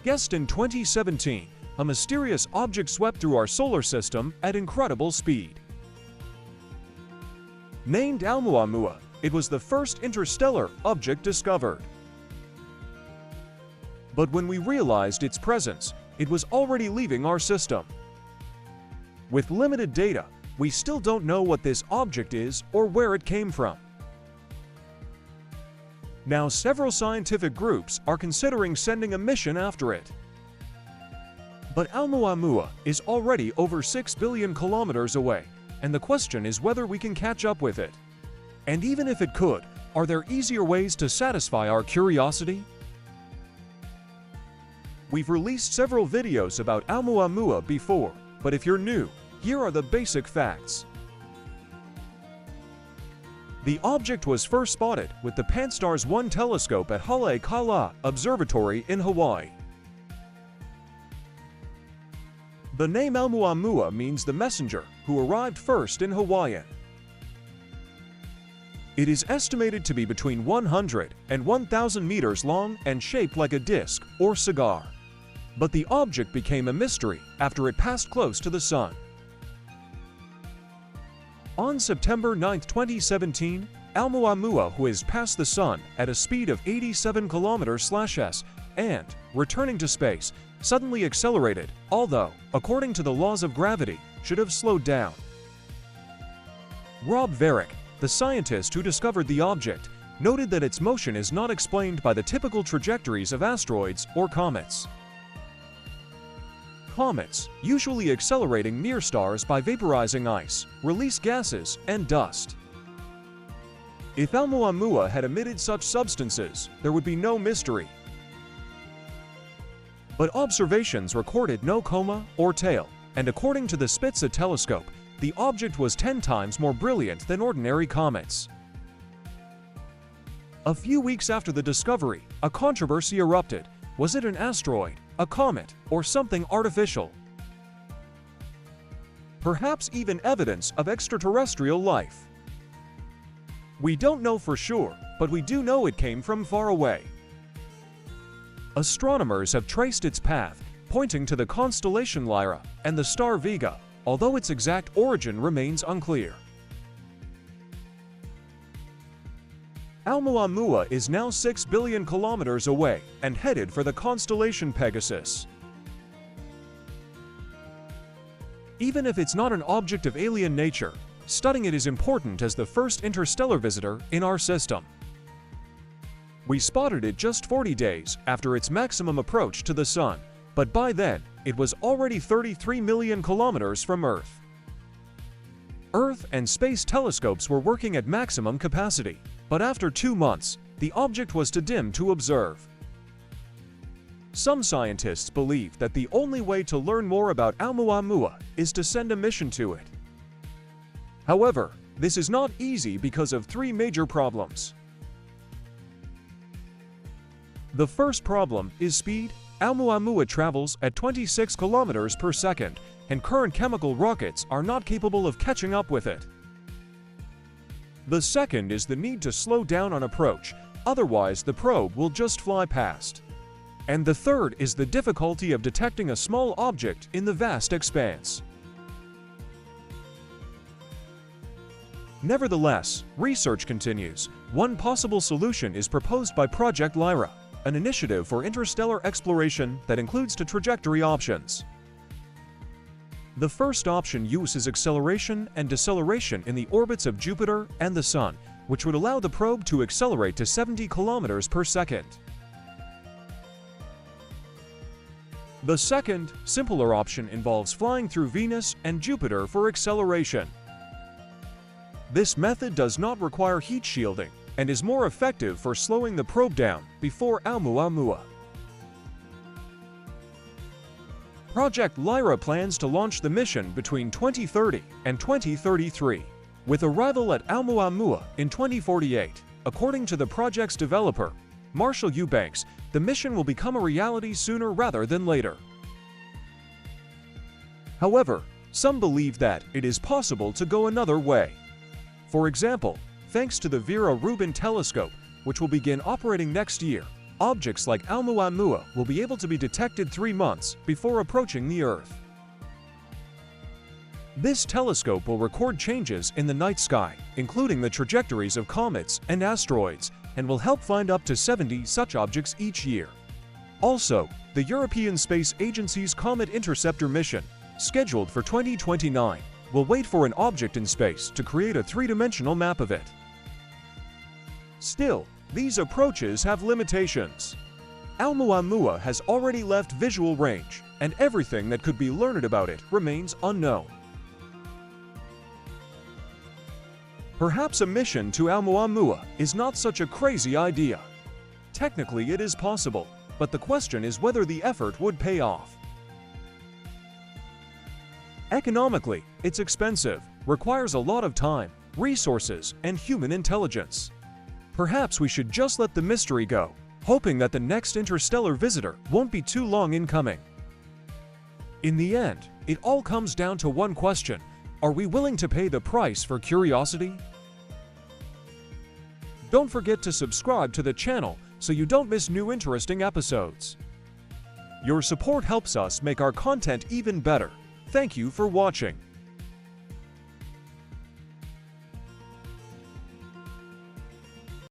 Guessed in 2017, a mysterious object swept through our solar system at incredible speed. Named Oumuamua, it was the first interstellar object discovered. But when we realized its presence, it was already leaving our system. With limited data, we still don't know what this object is or where it came from. Now, several scientific groups are considering sending a mission after it. But Oumuamua is already over 6 billion kilometers away, and the question is whether we can catch up with it. And even if it could, are there easier ways to satisfy our curiosity? We've released several videos about Oumuamua before, but if you're new, here are the basic facts. The object was first spotted with the Pan-STARRS 1 telescope at Haleakala Observatory in Hawaii. The name Oumuamua means the messenger who arrived first in Hawaiian. It is estimated to be between 100 and 1,000 meters long and shaped like a disc or cigar. But the object became a mystery after it passed close to the Sun. On September 9, 2017, Oumuamua, who has passed the Sun at a speed of 87 km/s and, returning to space, suddenly accelerated, although, according to the laws of gravity, should have slowed down. Rob Varick, the scientist who discovered the object, noted that its motion is not explained by the typical trajectories of asteroids or comets. Comets, usually accelerating near stars by vaporizing ice, release gases and dust. If Oumuamua had emitted such substances, there would be no mystery. But observations recorded no coma or tail, and according to the Spitze telescope, the object was 10 times more brilliant than ordinary comets. A few weeks after the discovery, a controversy erupted. Was it an asteroid, a comet, or something artificial? Perhaps even evidence of extraterrestrial life. We don't know for sure, but we do know it came from far away. Astronomers have traced its path, pointing to the constellation Lyra and the star Vega, although its exact origin remains unclear. Oumuamua is now 6 billion kilometers away and headed for the constellation Pegasus. Even if it's not an object of alien nature, studying it is important as the first interstellar visitor in our system. We spotted it just 40 days after its maximum approach to the Sun, but by then, it was already 33 million kilometers from Earth. Earth and space telescopes were working at maximum capacity, but after 2 months, the object was too dim to observe. Some scientists believe that the only way to learn more about Oumuamua is to send a mission to it. However, this is not easy because of 3 major problems. The first problem is speed. Oumuamua travels at 26 kilometers per second, and current chemical rockets are not capable of catching up with it. The second is the need to slow down on approach, otherwise the probe will just fly past. And the third is the difficulty of detecting a small object in the vast expanse. Nevertheless, research continues. One possible solution is proposed by Project Lyra, an initiative for interstellar exploration that includes 2 trajectory options. The first option uses acceleration and deceleration in the orbits of Jupiter and the Sun, which would allow the probe to accelerate to 70 kilometers per second. The second, simpler option involves flying through Venus and Jupiter for acceleration. This method does not require heat shielding and is more effective for slowing the probe down before Oumuamua. Project Lyra plans to launch the mission between 2030 and 2033, with arrival at Oumuamua in 2048. According to the project's developer, Marshall Eubanks, the mission will become a reality sooner rather than later. However, some believe that it is possible to go another way. For example, thanks to the Vera Rubin telescope, which will begin operating next year, objects like Oumuamua will be able to be detected 3 months before approaching the Earth. This telescope will record changes in the night sky, including the trajectories of comets and asteroids, and will help find up to 70 such objects each year. Also, the European Space Agency's Comet Interceptor mission, scheduled for 2029, will wait for an object in space to create a three-dimensional map of it. Still, these approaches have limitations. Oumuamua has already left visual range, and everything that could be learned about it remains unknown. Perhaps a mission to Oumuamua is not such a crazy idea. Technically, it is possible, but the question is whether the effort would pay off. Economically, it's expensive, requires a lot of time, resources, and human intelligence. Perhaps we should just let the mystery go, hoping that the next interstellar visitor won't be too long in coming. In the end, it all comes down to one question: are we willing to pay the price for curiosity? Don't forget to subscribe to the channel so you don't miss new interesting episodes. Your support helps us make our content even better. Thank you for watching.